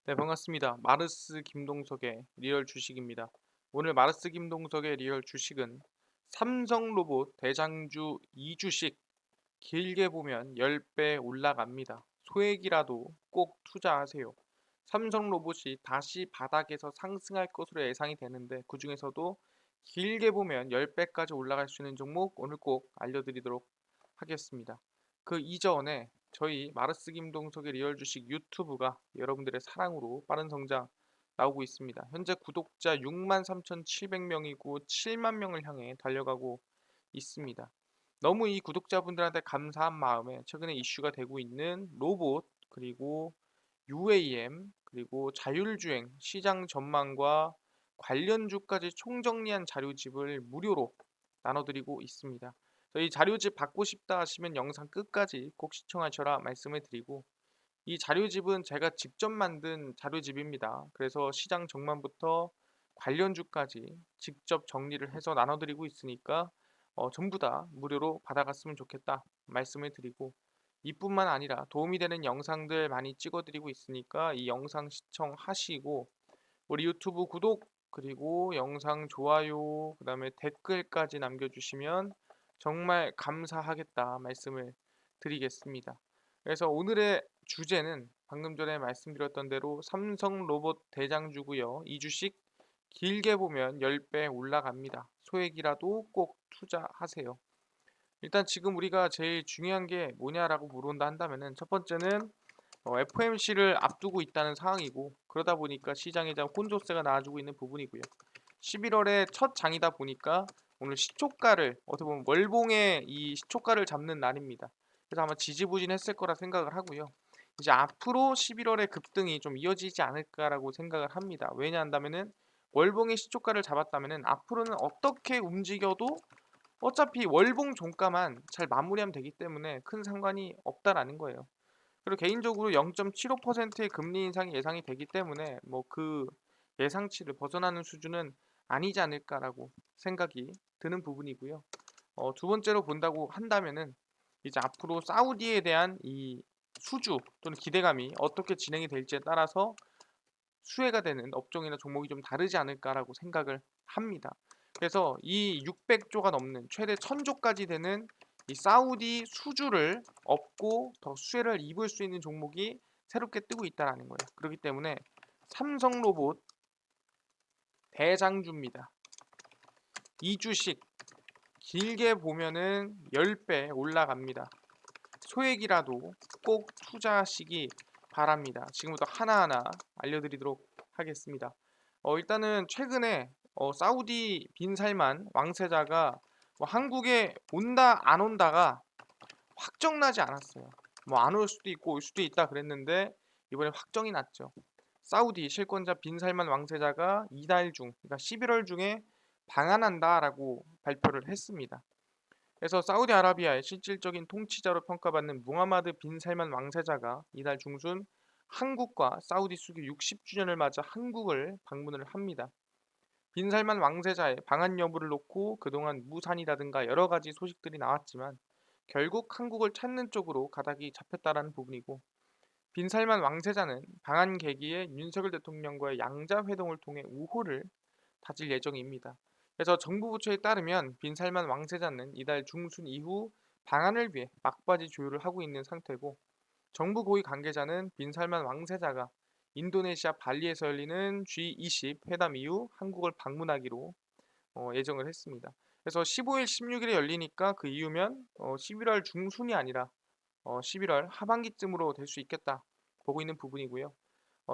네, 반갑습니다. 마르스 김동석의 리얼 주식입니다. 오늘 마르스 김동석의 리얼 주식은 삼성 로봇 대장주 2주식 길게 보면 10배 올라갑니다. 소액이라도 꼭 투자하세요. 삼성 로봇이 다시 바닥에서 상승할 것으로 예상이 되는데 그중에서도 길게 보면 10배까지 올라갈 수 있는 종목 오늘 꼭 알려드리도록 하겠습니다. 그 이전에 저희 마르스 김동석의 리얼 주식 유튜브가 여러분들의 사랑으로 빠른 성장 나오고 있습니다. 현재 구독자 63,700명이고 7만 명을 향해 달려가고 있습니다. 너무 이 구독자분들한테 감사한 마음에 최근에 이슈가 되고 있는 로봇 그리고 UAM 그리고 자율주행 시장 전망과 관련주까지 총정리한 자료집을 무료로 나눠드리고 있습니다. 저희 자료집 받고 싶다 하시면 영상 끝까지 꼭 시청하셔라 말씀을 드리고 이 자료집은 제가 직접 만든 자료집입니다. 그래서 시장 전망부터 관련주까지 직접 정리를 해서 나눠드리고 있으니까 전부 다 무료로 받아갔으면 좋겠다 말씀을 드리고 이뿐만 아니라 도움이 되는 영상들 많이 찍어드리고 있으니까 이 영상 시청하시고 우리 유튜브 구독 그리고 영상 좋아요 그다음에 댓글까지 남겨주시면 정말 감사하겠다 말씀을 드리겠습니다. 그래서 오늘의 주제는 방금 전에 말씀드렸던 대로 삼성 로봇 대장주고요. 이 주식 길게 보면 10배 올라갑니다. 소액이라도 꼭 투자하세요. 일단 지금 우리가 제일 중요한 게 뭐냐라고 물어본다 한다면은 첫 번째는 FOMC를 앞두고 있다는 상황이고 그러다 보니까 시장에 대한 혼조세가 나와주고 있는 부분이고요. 11월에 첫 장이다 보니까 오늘 시초가를 어떻게 보면 월봉의 이 시초가를 잡는 날입니다. 그래서 아마 지지부진했을 거라 생각을 하고요. 이제 앞으로 11월의 급등이 좀 이어지지 않을까라고 생각을 합니다. 왜냐 한다면은 월봉의 시초가를 잡았다면은 앞으로는 어떻게 움직여도 어차피 월봉 종가만 잘 마무리하면 되기 때문에 큰 상관이 없다라는 거예요. 그리고 개인적으로 0.75%의 금리 인상이 예상이 되기 때문에 뭐 그 예상치를 벗어나는 수준은 아니지 않을까라고 생각이 드는 부분이고요. 두 번째로 본다고 한다면은 이제 앞으로 사우디에 대한 이 수주 또는 기대감이 어떻게 진행이 될지에 따라서 수혜가 되는 업종이나 종목이 좀 다르지 않을까라고 생각을 합니다. 그래서 이 600조가 넘는 최대 1000조까지 되는 이 사우디 수주를 얻고 더 수혜를 입을 수 있는 종목이 새롭게 뜨고 있다라는 거예요. 그렇기 때문에 삼성로봇 대장주입니다. 이 주식 길게 보면은 10배 올라갑니다. 소액이라도 꼭 투자하시기 바랍니다. 지금부터 하나하나 알려드리도록 하겠습니다. 일단은 최근에 사우디 빈살만 왕세자가 뭐 한국에 온다 안 온다가 확정나지 않았어요. 뭐 안 올 수도 있고 올 수도 있다 그랬는데 이번에 확정이 났죠. 사우디 실권자 빈살만 왕세자가 이달 중, 그러니까 11월 중에 방한한다라고 발표를 했습니다. 그래서 사우디아라비아의 실질적인 통치자로 평가받는 무하마드 빈 살만 왕세자가 이달 중순 한국과 사우디 수교 60주년을 맞아 한국을 방문을 합니다. 빈 살만 왕세자의 방한 여부를 놓고 그동안 무산이라든가 여러 가지 소식들이 나왔지만 결국 한국을 찾는 쪽으로 가닥이 잡혔다라는 부분이고 빈 살만 왕세자는 방한 계기에 윤석열 대통령과의 양자 회동을 통해 우호를 다질 예정입니다. 그래서 정부 부처에 따르면 빈살만 왕세자는 이달 중순 이후 방한을 위해 막바지 조율을 하고 있는 상태고 정부 고위 관계자는 빈살만 왕세자가 인도네시아 발리에서 열리는 G20 회담 이후 한국을 방문하기로 예정을 했습니다. 그래서 15일, 16일에 열리니까 그 이후면 11월 중순이 아니라 11월 하반기쯤으로 될 수 있겠다 보고 있는 부분이고요.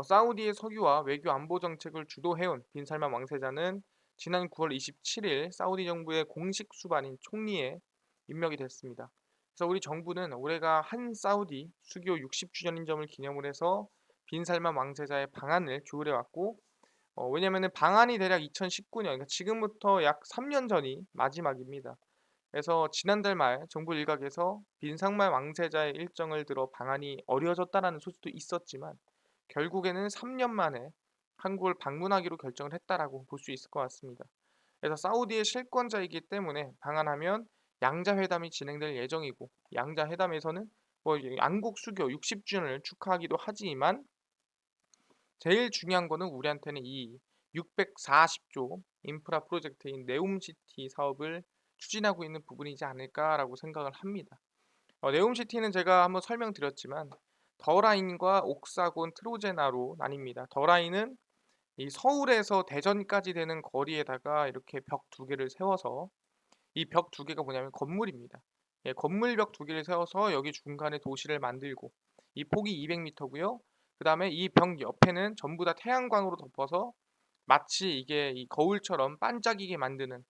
사우디의 석유와 외교 안보 정책을 주도해온 빈살만 왕세자는 지난 9월 27일 사우디 정부의 공식 수반인 총리에 임명이 됐습니다. 그래서 우리 정부는 올해가 한 사우디 수교 60주년인 점을 기념을 해서 빈살만 왕세자의 방한을 조율해 왔고 왜냐면은 방한이 대략 2019년, 그러니까 지금부터 약 3년 전이 마지막입니다. 그래서 지난달 말 정부 일각에서 빈살만 왕세자의 일정을 들어 방한이 어려워졌다라는 소식도 있었지만 결국에는 3년 만에 한국을 방문하기로 결정을 했다라고 볼 수 있을 것 같습니다. 그래서 사우디의 실권자이기 때문에 방한하면 양자회담이 진행될 예정이고 양자회담에서는 뭐 양국 수교 60주년을 축하하기도 하지만 제일 중요한 거는 우리한테는 이 640조 인프라 프로젝트인 네옴시티 사업을 추진하고 있는 부분이지 않을까라고 생각을 합니다. 네옴시티는 제가 한번 설명드렸지만 더라인과 옥사곤, 트로제나로 나뉩니다. 더라인은 이 서울에서 대전까지 되는 거리에다가 이렇게 벽 두 개를 세워서 이 벽 두 개가 뭐냐면 건물입니다. 예, 건물 벽 두 개를 세워서 여기 중간에 도시를 만들고 이 폭이 200m고요. 그 다음에 이 벽 옆에는 전부 다 태양광으로 덮어서 마치 이게 이 거울처럼 반짝이게 만드는,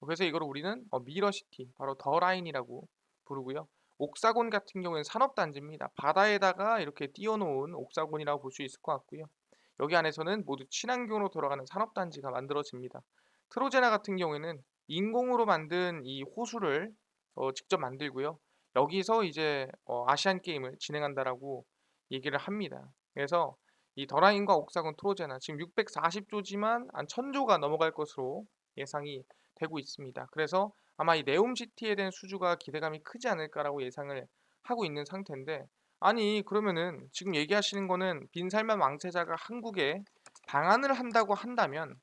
그래서 이걸 우리는 미러시티, 바로 더 라인이라고 부르고요. 옥사곤 같은 경우에는 산업단지입니다. 바다에다가 이렇게 띄워놓은 옥사곤이라고 볼 수 있을 것 같고요. 여기 안에서는 모두 친환경으로 돌아가는 산업단지가 만들어집니다. 트로제나 같은 경우에는 인공으로 만든 이 호수를 직접 만들고요. 여기서 이제 아시안 게임을 진행한다라고 얘기를 합니다. 그래서 이 더라인과 옥사곤, 트로제나 지금 640조지만 한 1000조가 넘어갈 것으로 예상이 되고 있습니다. 그래서 아마 이 네옴시티에 대한 수주가 기대감이 크지 않을까라고 예상을 하고 있는 상태인데, 아니 그러면은 지금 얘기하시는 거는 빈살만 왕세자가 한국에 방한을 한다고 한다면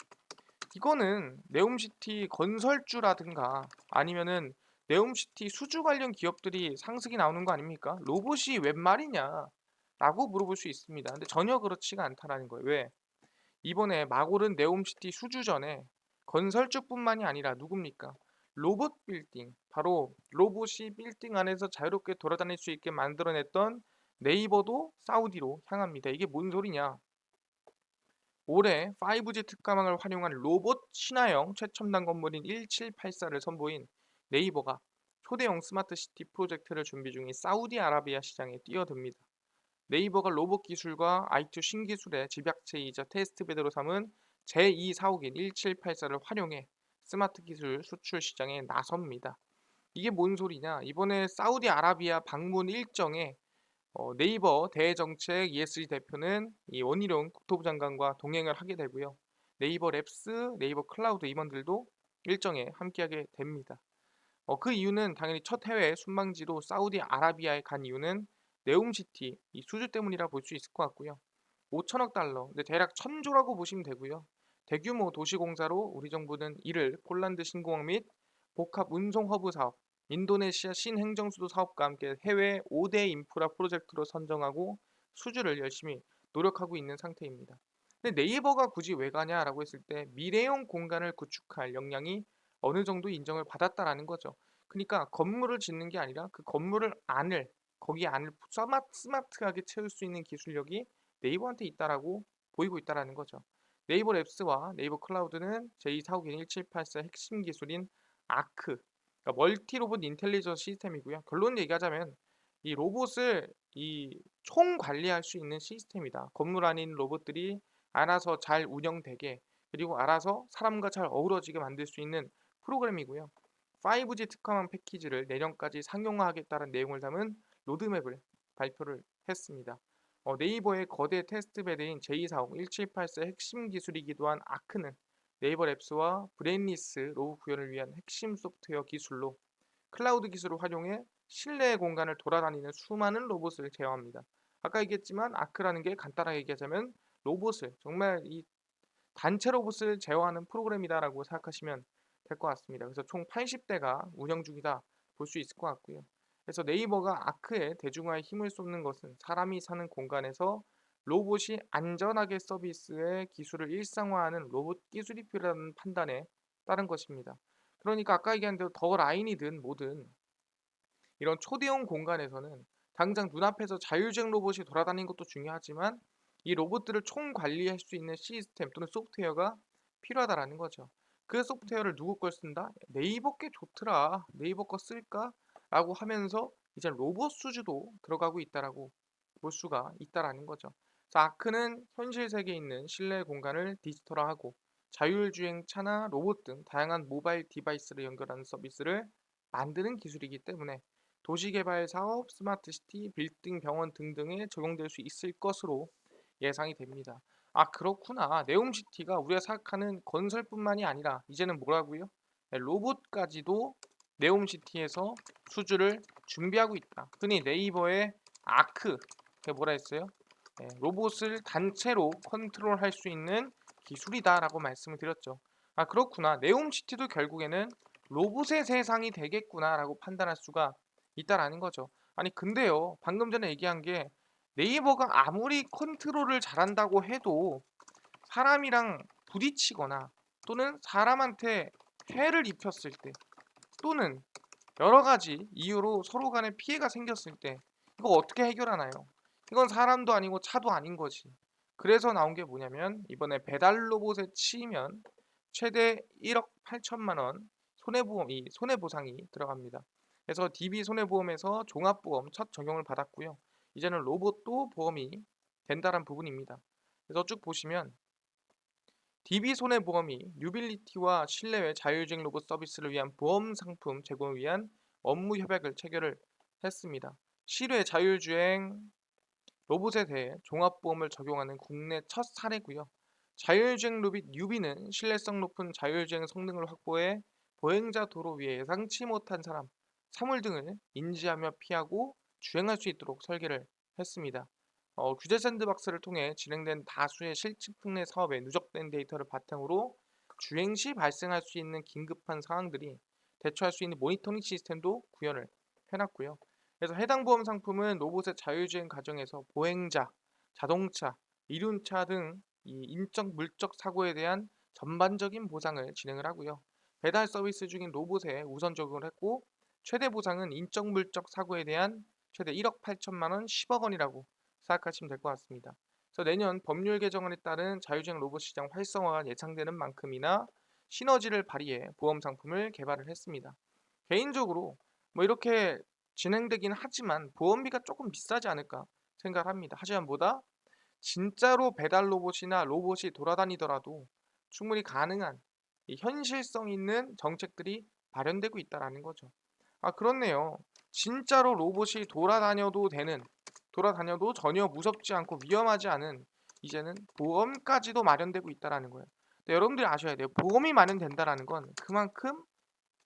이거는 네옴시티 건설주라든가 아니면은 네옴시티 수주 관련 기업들이 상승이 나오는 거 아닙니까? 로봇이 웬 말이냐 라고 물어볼 수 있습니다. 근데 전혀 그렇지가 않다라는 거예요. 왜? 이번에 마골은 네옴시티 수주전에 건설주뿐만이 아니라 누굽니까? 로봇 빌딩, 바로 로봇이 빌딩 안에서 자유롭게 돌아다닐 수 있게 만들어냈던 네이버도 사우디로 향합니다. 이게 뭔 소리냐? 올해 5G 특가망을 활용한 로봇 신화형 최첨단 건물인 1784를 선보인 네이버가 초대형 스마트 시티 프로젝트를 준비 중인 사우디아라비아 시장에 뛰어듭니다. 네이버가 로봇 기술과 IT 신기술의 집약체이자 테스트베드로 삼은 제2 사옥인 1784를 활용해 스마트 기술 수출 시장에 나섭니다. 이게 뭔 소리냐? 이번에 사우디아라비아 방문 일정에 네이버 대정책 ESG 대표는 이 원희룡 국토부 장관과 동행을 하게 되고요. 네이버 랩스, 네이버 클라우드 임원들도 일정에 함께하게 됩니다. 그 이유는 당연히 첫 해외 순방지로 사우디아라비아에 간 이유는 네옴시티 이 수주 때문이라 볼 수 있을 것 같고요. 5천억 달러, 근데 대략 1000조라고 보시면 되고요. 대규모 도시공사로 우리 정부는 이를 폴란드 신공항 및 복합 운송 허브 사업, 인도네시아 신행정수도 사업과 함께 해외 5대 인프라 프로젝트로 선정하고 수주를 열심히 노력하고 있는 상태입니다. 근데 네이버가 굳이 왜 가냐라고 했을 때 미래형 공간을 구축할 역량이 어느 정도 인정을 받았다라는 거죠. 그러니까 건물을 짓는 게 아니라 그 건물을 안을 거기 안을 스마트하게 채울 수 있는 기술력이 네이버한테 있다라고 보이고 있다라는 거죠. 네이버 랩스와 네이버 클라우드는 제2사옥인 1784 핵심 기술인 아크, 그러니까 멀티 로봇 인텔리전스 시스템이고요. 결론 얘기하자면 이 로봇을 이 총 관리할 수 있는 시스템이다. 건물 안에 있는 로봇들이 알아서 잘 운영되게, 그리고 알아서 사람과 잘 어우러지게 만들 수 있는 프로그램이고요. 5G 특화망 패키지를 내년까지 상용화하겠다는 내용을 담은 로드맵을 발표를 했습니다. 네이버의 거대 테스트베드인 제2사옥 1784 핵심 기술이기도 한 아크는 네이버 랩스와 브레인리스 로봇 구현을 위한 핵심 소프트웨어 기술로 클라우드 기술을 활용해 실내 공간을 돌아다니는 수많은 로봇을 제어합니다. 아까 얘기했지만 아크라는 게 간단하게 얘기하자면 로봇을 정말 이 단체 로봇을 제어하는 프로그램이다라고 생각하시면 될 것 같습니다. 그래서 총 80대가 운영 중이다 볼 수 있을 것 같고요. 그래서 네이버가 아크에 대중화에 힘을 쏟는 것은 사람이 사는 공간에서 로봇이 안전하게 서비스의 기술을 일상화하는 로봇 기술이 필요하다는 판단에 따른 것입니다. 그러니까 아까 얘기한 대로 더 라인이든 뭐든 이런 초대형 공간에서는 당장 눈앞에서 자율주행 로봇이 돌아다니는 것도 중요하지만 이 로봇들을 총 관리할 수 있는 시스템 또는 소프트웨어가 필요하다라는 거죠. 그 소프트웨어를 누구 걸 쓴다? 네이버 게 좋더라. 네이버 거 쓸까? 라고 하면서 이제 로봇 수주도 들어가고 있다라고 볼 수가 있다라는 거죠. 자, 아크는 현실 세계에 있는 실내 공간을 디지털화하고 자율주행차나 로봇 등 다양한 모바일 디바이스를 연결하는 서비스를 만드는 기술이기 때문에 도시개발 사업, 스마트시티, 빌딩, 병원 등등에 적용될 수 있을 것으로 예상이 됩니다. 아, 그렇구나. 네옴시티가 우리가 생각하는 건설뿐만이 아니라 이제는 뭐라고요? 네, 로봇까지도 네옴시티에서 수주를 준비하고 있다. 흔히 네이버의 아크, 그게 뭐라 했어요? 로봇을 단체로 컨트롤할 수 있는 기술이다라고 말씀을 드렸죠. 아, 그렇구나. 네옴시티도 결국에는 로봇의 세상이 되겠구나라고 판단할 수가 있다라는 거죠. 아니, 근데요. 방금 전에 얘기한 게 네이버가 아무리 컨트롤을 잘한다고 해도 사람이랑 부딪히거나 또는 사람한테 해를 입혔을 때 또는 여러 가지 이유로 서로 간에 피해가 생겼을 때 이거 어떻게 해결하나요? 이건 사람도 아니고 차도 아닌 거지. 그래서 나온 게 뭐냐면 이번에 배달 로봇에 치이면 최대 1억 8천만 원 손해보상이 들어갑니다. 그래서 DB 손해보험에서 종합보험 첫 적용을 받았고요. 이제는 로봇도 보험이 된다는 부분입니다. 그래서 쭉 보시면 DB 손해보험이 뉴빌리티와 실내외 자율주행 로봇 서비스를 위한 보험 상품 제공을 위한 업무 협약을 체결을 했습니다. 실외 자율주행 로봇에 대해 종합보험을 적용하는 국내 첫 사례고요. 자율주행 로봇 뉴비는 신뢰성 높은 자율주행 성능을 확보해 보행자 도로 위에 예상치 못한 사람, 사물 등을 인지하며 피하고 주행할 수 있도록 설계를 했습니다. 규제 샌드박스를 통해 진행된 다수의 실측풍내 사업에 누적된 데이터를 바탕으로 주행 시 발생할 수 있는 긴급한 상황들이 대처할 수 있는 모니터링 시스템도 구현을 해놨고요. 그래서 해당 보험 상품은 로봇의 자율주행 과정에서 보행자, 자동차, 이륜차 등 이 인적 물적 사고에 대한 전반적인 보상을 진행을 하고요. 배달 서비스 중인 로봇에 우선 적용을 했고 최대 보상은 인적 물적 사고에 대한 최대 1억 8천만 원, 10억 원이라고 생각하시면 될 것 같습니다. 그래서 내년 법률 개정안에 따른 자율주행 로봇 시장 활성화가 예상되는 만큼이나 시너지를 발휘해 보험 상품을 개발을 했습니다. 개인적으로 뭐 이렇게 진행되긴 하지만 보험비가 조금 비싸지 않을까 생각합니다. 하지만 뭐다? 진짜로 배달 로봇이나 로봇이 돌아다니더라도 충분히 가능한 이 현실성 있는 정책들이 발현되고 있다라는 거죠. 아, 그렇네요. 진짜로 로봇이 돌아다녀도 전혀 무섭지 않고 위험하지 않은 이제는 보험까지도 마련되고 있다라는 거예요. 근데 여러분들이 아셔야 돼요. 보험이 마련된다라는 건 그만큼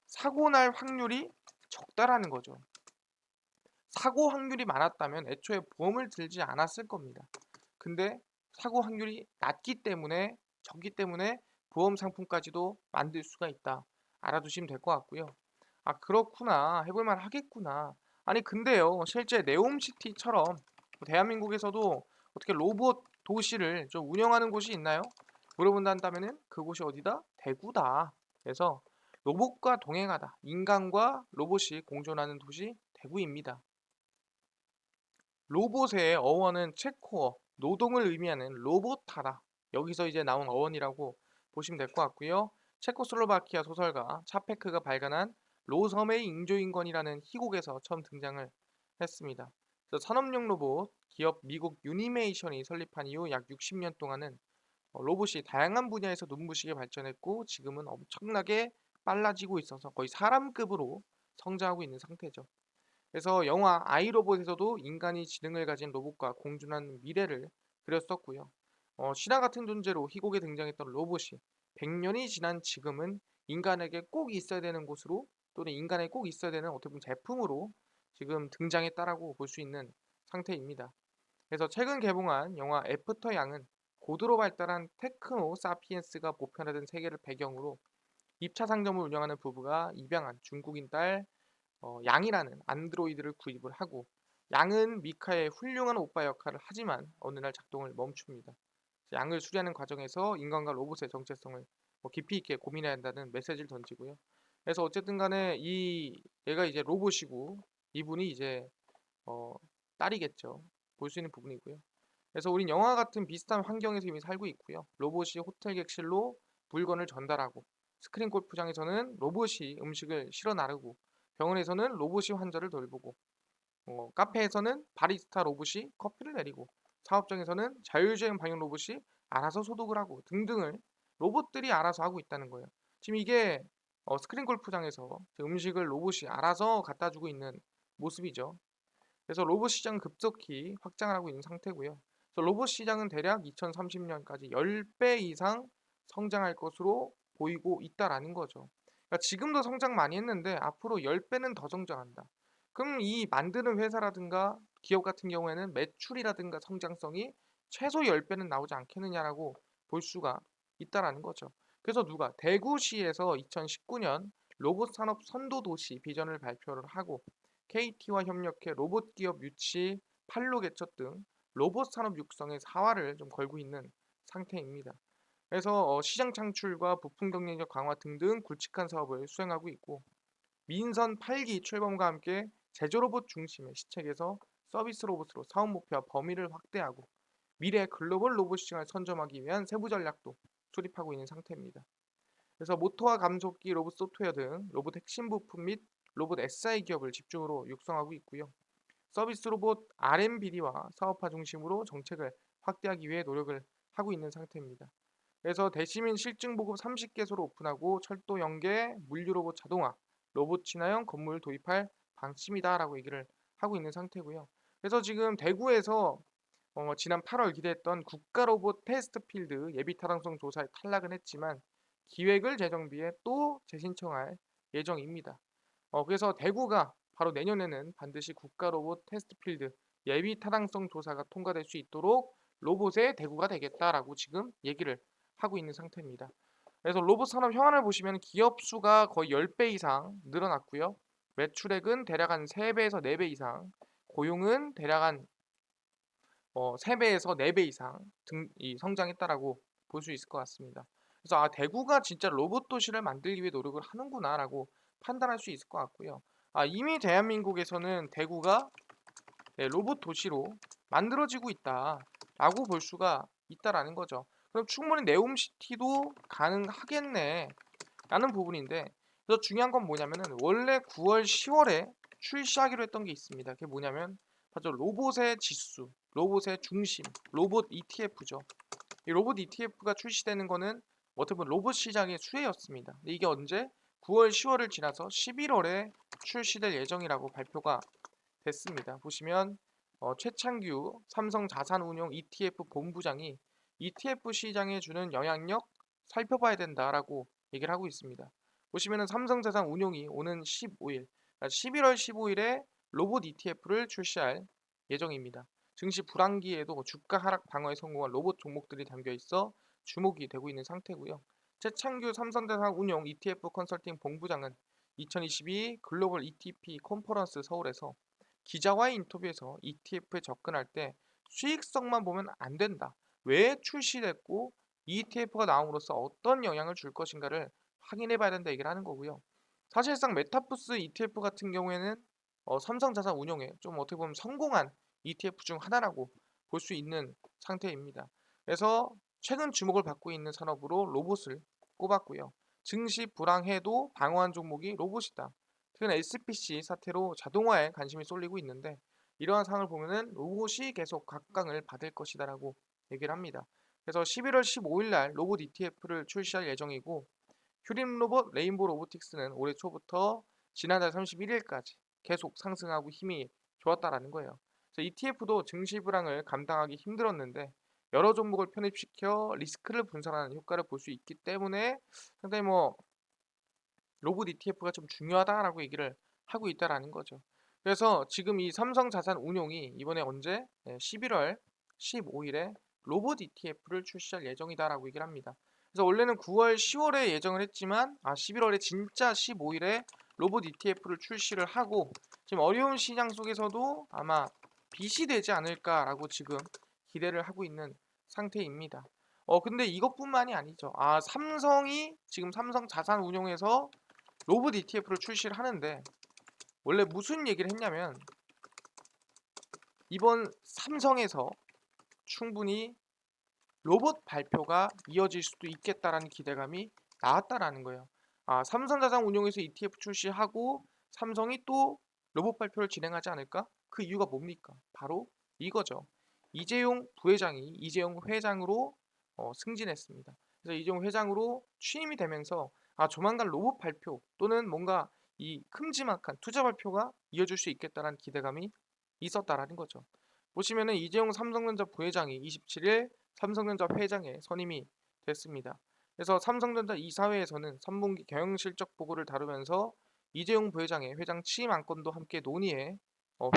사고 날 확률이 적다라는 거죠. 사고 확률이 많았다면 애초에 보험을 들지 않았을 겁니다. 근데 사고 확률이 낮기 때문에 적기 때문에 보험 상품까지도 만들 수가 있다. 알아두시면 될 것 같고요. 아, 그렇구나. 해볼만 하겠구나. 아니, 근데요. 실제 네옴시티처럼 대한민국에서도 어떻게 로봇 도시를 좀 운영하는 곳이 있나요? 물어본다면은 그곳이 어디다? 대구다. 그래서 로봇과 동행하다. 인간과 로봇이 공존하는 도시 대구입니다. 로봇의 어원은 체코어, 노동을 의미하는 로보타다. 여기서 이제 나온 어원이라고 보시면 될 것 같고요. 체코슬로바키아 소설가 차페크가 발간한 로섬의 인조인권이라는 희곡에서 처음 등장을 했습니다. 그래서 산업용 로봇 기업 미국 유니메이션이 설립한 이후 약 60년 동안은 로봇이 다양한 분야에서 눈부시게 발전했고 지금은 엄청나게 빨라지고 있어서 거의 사람급으로 성장하고 있는 상태죠. 그래서 영화 아이로봇에서도 인간이 지능을 가진 로봇과 공존하는 미래를 그렸었고요. 신화 같은 존재로 희곡에 등장했던 로봇이 100년이 지난 지금은 인간에게 꼭 있어야 되는 곳으로 또는 인간에 꼭 있어야 되는 어떻게 보면 제품으로 지금 등장했다라고 볼 수 있는 상태입니다. 그래서 최근 개봉한 영화 애프터 양은 고도로 발달한 테크노 사피엔스가 보편화된 세계를 배경으로 입차 상점을 운영하는 부부가 입양한 중국인 딸 양이라는 안드로이드를 구입을 하고 양은 미카의 훌륭한 오빠 역할을 하지만 어느 날 작동을 멈춥니다. 양을 수리하는 과정에서 인간과 로봇의 정체성을 깊이 있게 고민해야 한다는 메시지를 던지고요. 그래서 어쨌든 간에 이 얘가 이제 로봇이고 이분이 이제 어, 딸이겠죠. 볼 수 있는 부분이고요. 그래서 우린 영화 같은 비슷한 환경에서 이미 살고 있고요. 로봇이 호텔 객실로 물건을 전달하고 스크린 골프장에서는 로봇이 음식을 실어 나르고 병원에서는 로봇이 환자를 돌보고 카페에서는 바리스타 로봇이 커피를 내리고 사업장에서는 자율주행 방역 로봇이 알아서 소독을 하고 등등을 로봇들이 알아서 하고 있다는 거예요. 지금 이게 스크린 골프장에서 음식을 로봇이 알아서 갖다 주고 있는 모습이죠. 그래서 로봇 시장은 급속히 확장을 하고 있는 상태고요. 그래서 로봇 시장은 대략 2030년까지 10배 이상 성장할 것으로 보이고 있다라는 거죠. 그러니까 지금도 성장 많이 했는데 앞으로 10배는 더 성장한다. 그럼 이 만드는 회사라든가 기업 같은 경우에는 매출이라든가 성장성이 최소 10배는 나오지 않겠느냐라고 볼 수가 있다라는 거죠. 그래서 누가 대구시에서 2019년 로봇 산업 선도 도시 비전을 발표를 하고 KT와 협력해 로봇 기업 유치, 판로 개척 등 로봇 산업 육성의 사활을 좀 걸고 있는 상태입니다. 그래서 시장 창출과 부품 경쟁력 강화 등등 굵직한 사업을 수행하고 있고 민선 8기 출범과 함께 제조 로봇 중심의 시책에서 서비스 로봇으로 사업 목표와 범위를 확대하고 미래 글로벌 로봇 시장을 선점하기 위한 세부 전략도 수립하고 있는 상태입니다. 그래서 모터와 감속기, 로봇 소프트웨어 등 로봇 핵심 부품 및 로봇 SI 기업을 집중으로 육성하고 있고요. 서비스 로봇 R&B와 사업화 중심으로 정책을 확대하기 위해 노력을 하고 있는 상태입니다. 그래서 대시민 실증 보급 30개소를 오픈하고 철도 연계, 물류 로봇 자동화, 로봇 친화형 건물 도입할 방침이다라고 얘기를 하고 있는 상태고요. 그래서 지금 대구에서 지난 8월 기대했던 국가 로봇 테스트 필드 예비 타당성 조사에 탈락은 했지만 기획을 재정비해 또 재신청할 예정입니다. 그래서 대구가 바로 내년에는 반드시 국가 로봇 테스트 필드 예비 타당성 조사가 통과될 수 있도록 로봇의 대구가 되겠다라고 지금 얘기를 하고 있는 상태입니다. 그래서 로봇 산업 현안을 보시면 기업 수가 거의 10배 이상 늘어났고요. 매출액은 대략 한 3배에서 4배 이상, 고용은 대략 한 3배에서 4배 이상 성장했다라고 볼 수 있을 것 같습니다. 그래서 대구가 진짜 로봇 도시를 만들기 위해 노력을 하는구나라고 판단할 수 있을 것 같고요. 이미 대한민국에서는 대구가 로봇 도시로 만들어지고 있다라고 볼 수가 있다라는 거죠. 그럼 충분히 네옴시티도 가능하겠네 라는 부분인데 그래서 중요한 건 뭐냐면은 원래 9월 10월에 출시하기로 했던 게 있습니다. 그게 뭐냐면 바로 로봇의 지수, 로봇의 중심, 로봇 ETF죠. 이 로봇 ETF가 출시되는 거는 어떻게 보면 로봇 시장의 수혜였습니다. 근데 이게 언제? 9월 10월을 지나서 11월에 출시될 예정이라고 발표가 됐습니다. 보시면 최창규 삼성 자산운용 ETF 본부장이 ETF 시장에 주는 영향력 살펴봐야 된다라고 얘기를 하고 있습니다. 보시면은 삼성자산운용이 오는 15일, 11월 15일에 로봇 ETF를 출시할 예정입니다. 증시 불황기에도 주가 하락 방어에 성공한 로봇 종목들이 담겨 있어 주목이 되고 있는 상태고요. 최창규 삼성자산운용 ETF 컨설팅 본부장은 2022 글로벌 ETP 컨퍼런스 서울에서 기자와의 인터뷰에서 ETF에 접근할 때 수익성만 보면 안 된다. 왜 출시됐고 ETF가 나옴으로써 어떤 영향을 줄 것인가를 확인해 봐야 된다 얘기를 하는 거고요. 사실상 메타푸스 ETF 같은 경우에는 삼성자산운용에 좀 어떻게 보면 성공한 ETF 중 하나라고 볼 수 있는 상태입니다. 그래서 최근 주목을 받고 있는 산업으로 로봇을 꼽았고요. 증시 불황해도 방어한 종목이 로봇이다. 최근 SPC 사태로 자동화에 관심이 쏠리고 있는데 이러한 상황을 보면은 로봇이 계속 각광을 받을 것이다라고 얘기를 합니다. 그래서 11월 15일 날 로봇 ETF를 출시할 예정이고 휴림 로봇 레인보우 로보틱스는 올해 초부터 지난달 31일까지 계속 상승하고 힘이 좋았다라는 거예요. 그래서 ETF도 증시 불황을 감당하기 힘들었는데 여러 종목을 편입시켜 리스크를 분산하는 효과를 볼 수 있기 때문에 상당히 로봇 ETF가 좀 중요하다라고 얘기를 하고 있다라는 거죠. 그래서 지금 이 삼성자산운용이 이번에 언제 11월 15일에 로봇 ETF를 출시할 예정이다라고 얘기를 합니다. 그래서 원래는 9월 10월에 예정을 했지만 11월에 진짜 15일에 로봇 ETF를 출시를 하고 지금 어려운 시장 속에서도 아마 빛이 되지 않을까라고 지금 기대를 하고 있는 상태입니다. 근데 이것뿐만이 아니죠. 삼성이 지금 삼성 자산운용에서 로봇 ETF를 출시를 하는데 원래 무슨 얘기를 했냐면 이번 삼성에서 충분히 로봇 발표가 이어질 수도 있겠다라는 기대감이 나왔다라는 거예요. 삼성자산운용에서 ETF 출시하고 삼성이 또 로봇 발표를 진행하지 않을까? 그 이유가 뭡니까? 바로 이거죠. 이재용 회장으로 승진했습니다. 그래서 이재용 회장으로 취임이 되면서 조만간 로봇 발표 또는 뭔가 이 큼지막한 투자 발표가 이어질 수 있겠다라는 기대감이 있었다라는 거죠. 보시면은 이재용 삼성전자 부회장이 27일 삼성전자 회장에 선임이 됐습니다. 그래서 삼성전자 이사회에서는 3분기 경영실적 보고를 다루면서 이재용 부회장의 회장 취임 안건도 함께 논의해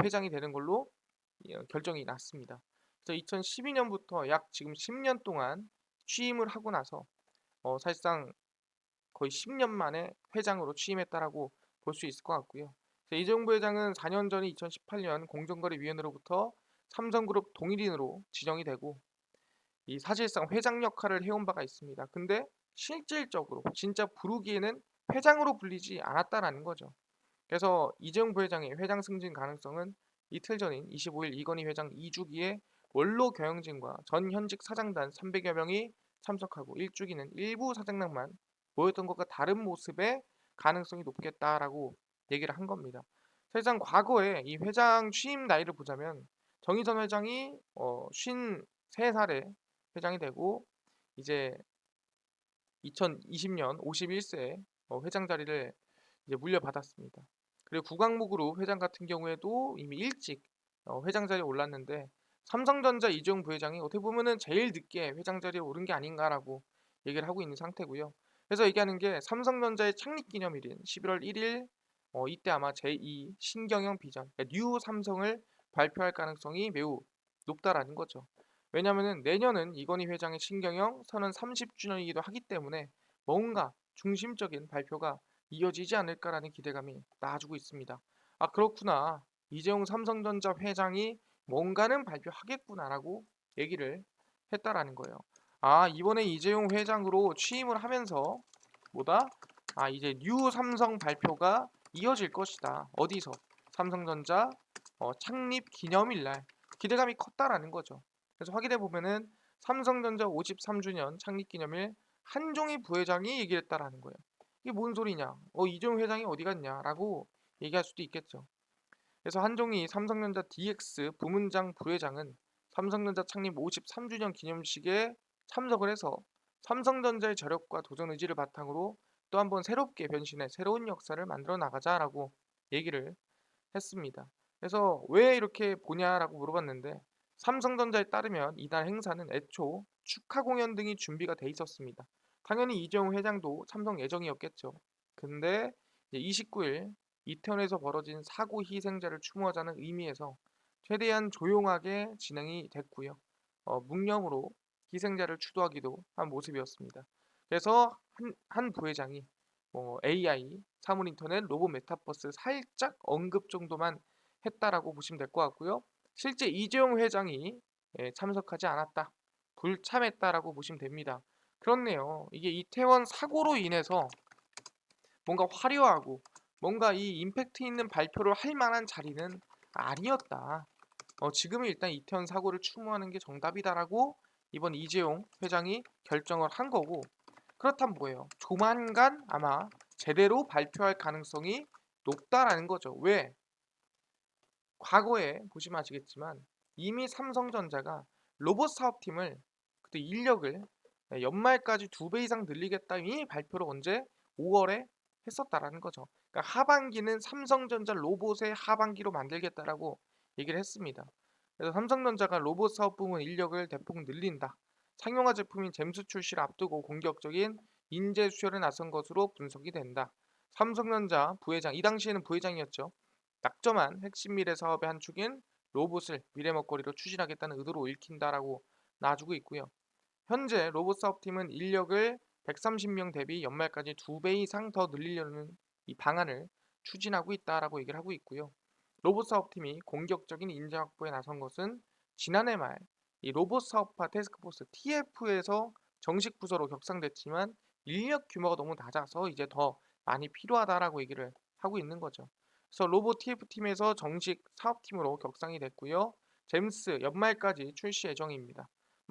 회장이 되는 걸로 결정이 났습니다. 그래서 2012년부터 약 지금 10년 동안 취임을 하고 나서 사실상 거의 10년 만에 회장으로 취임했다라고 볼 수 있을 것 같고요. 이재용 부회장은 4년 전인 2018년 공정거래위원회로부터 삼성그룹 동일인으로 지정이 되고 이 사실상 회장 역할을 해온 바가 있습니다. 근데 실질적으로 진짜 부르기에는 회장으로 불리지 않았다라는 거죠. 그래서 이재용 부회장의 회장 승진 가능성은 이틀 전인 25일 이건희 회장 2주기에 원로 경영진과 전 현직 사장단 300여 명이 참석하고 1주기는 일부 사장단만 보였던 것과 다른 모습의 가능성이 높겠다라고 얘기를 한 겁니다. 사실상 과거에 이 회장 취임 나이를 보자면 정의선 회장이 53살에 회장이 되고 이제 2020년 51세에 회장 자리를 이제 물려받았습니다. 그리고 구광목으로 회장 같은 경우에도 이미 일찍 회장 자리에 올랐는데 삼성전자 이재용 부회장이 어떻게 보면은 제일 늦게 회장 자리에 오른 게 아닌가라고 얘기를 하고 있는 상태고요. 그래서 얘기하는 게 삼성전자의 창립 기념일인 11월 1일 이때 아마 제2 신경영 비전, 그러니까 뉴 삼성을 발표할 가능성이 매우 높다라는 거죠. 왜냐하면 내년은 이건희 회장의 신경영 선언 30주년이기도 하기 때문에 뭔가 중심적인 발표가 이어지지 않을까라는 기대감이 나아지고 있습니다. 아 그렇구나. 이재용 삼성전자 회장이 뭔가는 발표하겠구나라고 얘기를 했다라는 거예요. 아 이번에 이재용 회장으로 취임을 하면서 뭐다? 아 이제 뉴 삼성 발표가 이어질 것이다. 어디서? 삼성전자 창립 기념일 날 기대감이 컸다라는 거죠. 그래서 확인해 보면은 삼성전자 53주년 창립 기념일 한종희 부회장이 얘기했다라는 거예요. 이게 뭔 소리냐? 이재용 회장이 어디 갔냐라고 얘기할 수도 있겠죠. 그래서 한종희 삼성전자 DX 부문장 부회장은 삼성전자 창립 53주년 기념식에 참석을 해서 삼성전자의 저력과 도전 의지를 바탕으로 또 한번 새롭게 변신해 새로운 역사를 만들어 나가자라고 얘기를 했습니다. 그래서 왜 이렇게 보냐라고 물어봤는데 삼성전자에 따르면 이날 행사는 애초 축하 공연 등이 준비가 돼 있었습니다. 당연히 이재용 회장도 참석 예정이었겠죠. 근데 29일 이태원에서 벌어진 사고 희생자를 추모하자는 의미에서 최대한 조용하게 진행이 됐고요. 묵념으로 희생자를 추도하기도 한 모습이었습니다. 그래서 한 부회장이 AI, 사물인터넷, 로봇 메타버스 살짝 언급 정도만 했다라고 보시면 될 것 같고요. 실제 이재용 회장이 참석하지 않았다, 불참했다라고 보시면 됩니다. 그렇네요. 이게 이태원 사고로 인해서 뭔가 화려하고 뭔가 이 임팩트 있는 발표를 할 만한 자리는 아니었다. 지금은 일단 이태원 사고를 추모하는 게 정답이다라고 이번 이재용 회장이 결정을 한 거고 그렇다면 뭐예요? 조만간 아마 제대로 발표할 가능성이 높다라는 거죠. 왜? 과거에 보시면 아시겠지만 이미 삼성전자가 로봇 사업팀을 그때 인력을 연말까지 2배 이상 늘리겠다 이미 발표를 언제 5월에 했었다라는 거죠. 그러니까 하반기는 삼성전자 로봇의 하반기로 만들겠다라고 얘기를 했습니다. 그래서 삼성전자가 로봇 사업 부문 인력을 대폭 늘린다. 상용화 제품인 잼스 출시를 앞두고 공격적인 인재 수혈에 나선 것으로 분석이 된다. 삼성전자 부회장, 이 당시에는 부회장이었죠. 낙점한 핵심 미래 사업의 한 축인 로봇을 미래 먹거리로 추진하겠다는 의도로 읽힌다라고 놔주고 있고요. 현재 로봇 사업팀은 인력을 130명 대비 연말까지 2배 이상 더 늘리려는 이 방안을 추진하고 있다라고 얘기를 하고 있고요. 로봇 사업팀이 공격적인 인재 확보에 나선 것은 지난해 말 이 로봇 사업화 태스크포스 TF에서 정식 부서로 격상됐지만 인력 규모가 너무 낮아서 이제 더 많이 필요하다라고 얘기를 하고 있는 거죠. 그래서 로봇 TF팀에서 정식 사업팀으로 격상이 됐고요. 잼스 연말까지 출시 예정입니다.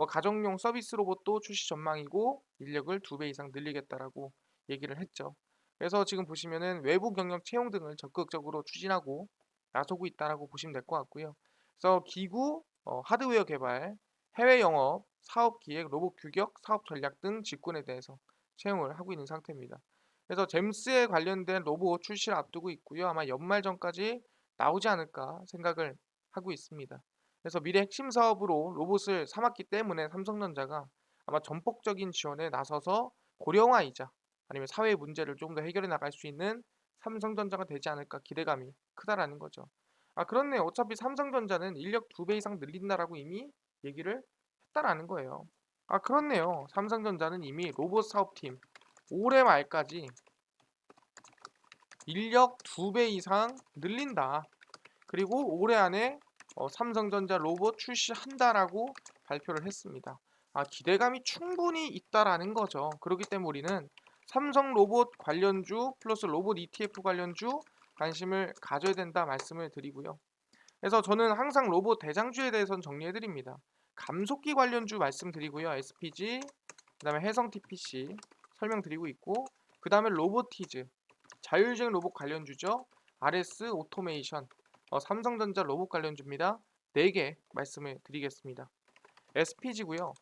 가정용 서비스 로봇도 출시 전망이고 인력을 2배 이상 늘리겠다라고 얘기를 했죠. 그래서 지금 보시면은 외부 경력 채용 등을 적극적으로 추진하고 나서고 있다라고 보시면 될 것 같고요. 그래서 기구, 하드웨어 개발, 해외 영업, 사업 기획, 로봇 규격, 사업 전략 등 직군에 대해서 채용을 하고 있는 상태입니다. 그래서 잼스에 관련된 로봇 출시를 앞두고 있고요. 아마 연말 전까지 나오지 않을까 생각을 하고 있습니다. 그래서 미래 핵심 사업으로 로봇을 삼았기 때문에 삼성전자가 아마 전폭적인 지원에 나서서 고령화이자 아니면 사회 문제를 좀 더 해결해 나갈 수 있는 삼성전자가 되지 않을까 기대감이 크다라는 거죠. 아 그렇네요. 어차피 삼성전자는 인력 2배 이상 늘린다라고 이미 얘기를 했다라는 거예요. 아 그렇네요. 삼성전자는 이미 로봇 사업팀 올해 말까지 인력 2배 이상 늘린다. 그리고 올해 안에 삼성전자 로봇 출시한다라고 발표를 했습니다. 아, 기대감이 충분히 있다라는 거죠. 그렇기 때문에 우리는 삼성 로봇 관련주 플러스 로봇 ETF 관련주 관심을 가져야 된다 말씀을 드리고요. 그래서 저는 항상 로봇 대장주에 대해서는 정리해 드립니다. 감속기 관련주 말씀드리고요. SPG, 그다음에 해성 TPC 설명드리고 있고, 그다음에 로보티즈 자율주행 로봇 관련주죠. RS 오토메이션, 삼성전자 로봇 관련주입니다. 4개 말씀을 드리겠습니다. SPG고요.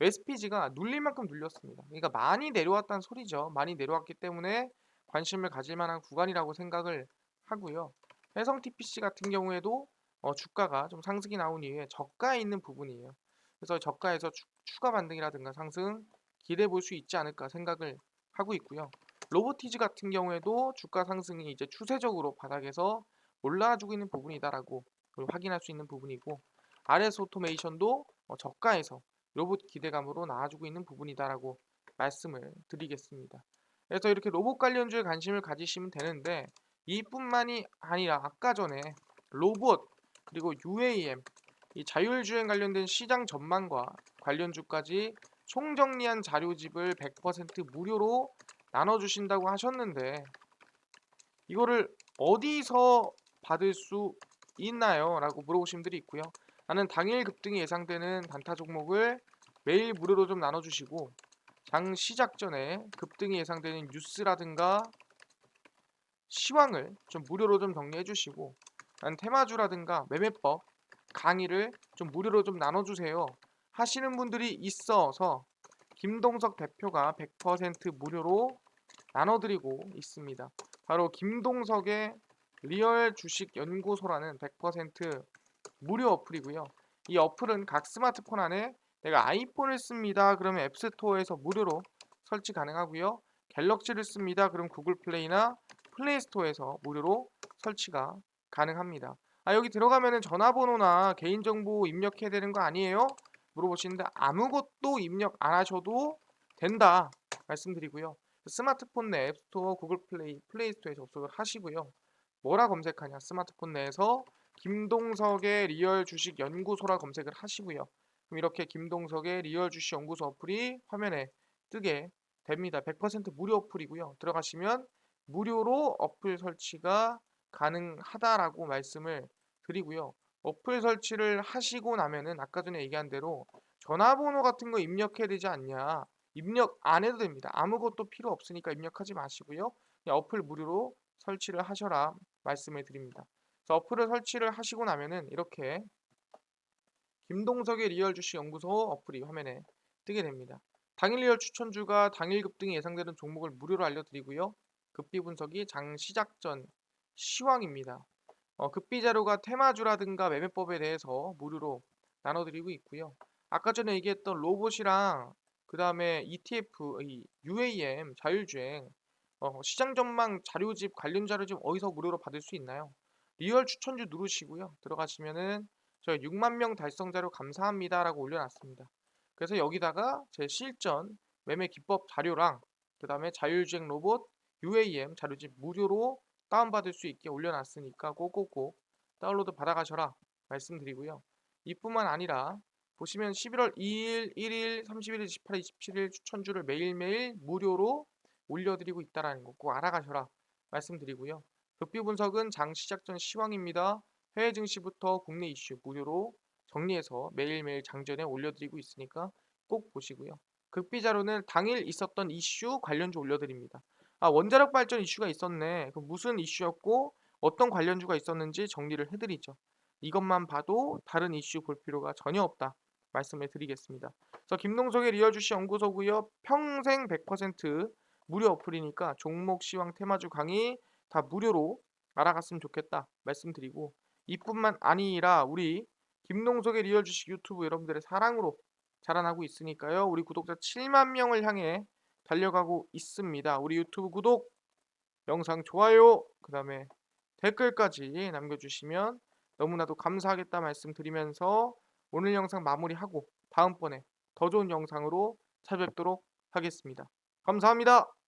SPG가 눌릴 만큼 눌렸습니다. 그러니까 많이 내려왔다는 소리죠. 많이 내려왔기 때문에 관심을 가질 만한 구간이라고 생각을 하고요. 해성 TPC 같은 경우에도 주가가 좀 상승이 나온 이후에 저가에 있는 부분이에요. 그래서 저가에서 추가 반등이라든가 상승 기대해 볼 수 있지 않을까 생각을 하고 있고요. 로보티즈 같은 경우에도 주가 상승이 이제 추세적으로 바닥에서 올라와주고 있는 부분이다라고 확인할 수 있는 부분이고, RS 오토메이션도 저가에서 로봇 기대감으로 나와주고 있는 부분이다라고 말씀을 드리겠습니다. 그래서 이렇게 로봇 관련주에 관심을 가지시면 되는데, 이뿐만이 아니라 아까 전에 로봇 그리고 UAM 이 자율주행 관련된 시장 전망과 관련주까지 총정리한 자료집을 100% 무료로 나눠주신다고 하셨는데, 이거를 어디서 받을 수 있나요? 라고 물어보신 분들이 있고요. 나는 당일 급등이 예상되는 단타 종목을 매일 무료로 좀 나눠주시고, 장 시작 전에 급등이 예상되는 뉴스라든가 시황을 좀 무료로 좀 정리해 주시고, 난 테마주라든가 매매법 강의를 좀 무료로 좀 나눠주세요 하시는 분들이 있어서 김동석 대표가 100% 무료로 나눠드리고 있습니다. 바로 김동석의 리얼 주식 연구소라는 100% 무료 어플이고요. 이 어플은 각 스마트폰 안에 내가 아이폰을 씁니다. 그러면 앱스토어에서 무료로 설치 가능하고요. 갤럭시를 씁니다. 그럼 구글 플레이나 플레이 스토어에서 무료로 설치가 가능합니다. 아, 여기 들어가면은 전화번호나 개인정보 입력해야 되는 거 아니에요? 물어보시는데 아무것도 입력 안 하셔도 된다 말씀드리고요. 스마트폰 내 앱스토어, 구글 플레이, 플레이 스토어에 접속을 하시고요. 뭐라 검색하냐? 스마트폰 내에서 김동석의 리얼 주식 연구소라 검색을 하시고요. 그럼 이렇게 김동석의 리얼 주식 연구소 어플이 화면에 뜨게 됩니다. 100% 무료 어플이고요. 들어가시면 무료로 어플 설치가 가능하다라고 말씀을 드리고요. 어플 설치를 하시고 나면은 아까 전에 얘기한 대로 전화번호 같은 거 입력해야 되지 않냐? 입력 안 해도 됩니다. 아무것도 필요 없으니까 입력하지 마시고요. 그냥 어플 무료로 설치를 하셔라 말씀을 드립니다. 그래서 어플을 설치를 하시고 나면은 이렇게 김동석의 리얼 주식 연구소 어플이 화면에 뜨게 됩니다. 당일 리얼 추천주가 당일 급등이 예상되는 종목을 무료로 알려드리고요. 급비 분석이 장 시작 전 시황입니다. 급비 자료가 테마주라든가 매매법에 대해서 무료로 나눠드리고 있고요. 아까 전에 얘기했던 로봇이랑 그 다음에 ETF, 이 UAM 자율주행 시장 전망 자료집 관련 자료집 어디서 무료로 받을 수 있나요? 리얼 추천주 누르시고요. 들어가시면은 저 6만 명 달성 자료 감사합니다라고 올려놨습니다. 그래서 여기다가 제 실전 매매 기법 자료랑 그 다음에 자율주행 로봇 UAM 자료집 무료로 다운받을 수 있게 올려놨으니까 꼭꼭꼭 다운로드 받아가셔라 말씀드리고요. 이뿐만 아니라 보시면 11월 2일, 1일, 31일, 28일, 27일 추천주를 매일매일 무료로 올려드리고 있다는 거 꼭 알아가셔라 말씀드리고요. 급비 분석은 장 시작 전 시황입니다. 해외 증시부터 국내 이슈 무료로 정리해서 매일매일 장전에 올려드리고 있으니까 꼭 보시고요. 급비 자료는 당일 있었던 이슈 관련주 올려드립니다. 아, 원자력 발전 이슈가 있었네. 그럼 무슨 이슈였고 어떤 관련주가 있었는지 정리를 해드리죠. 이것만 봐도 다른 이슈 볼 필요가 전혀 없다 말씀을 드리겠습니다. 그래서 김동석의 리얼 주식 연구소고요. 평생 100% 무료 어플이니까 종목 시황 테마주 강의 다 무료로 알아갔으면 좋겠다 말씀드리고, 이뿐만 아니라 우리 김동석의 리얼 주식 유튜브 여러분들의 사랑으로 자라나고 있으니까요. 우리 구독자 7만 명을 향해 달려가고 있습니다. 우리 유튜브 구독, 영상 좋아요, 그 다음에 댓글까지 남겨주시면 너무나도 감사하겠다 말씀드리면서 오늘 영상 마무리하고 다음번에 더 좋은 영상으로 찾아뵙도록 하겠습니다. 감사합니다.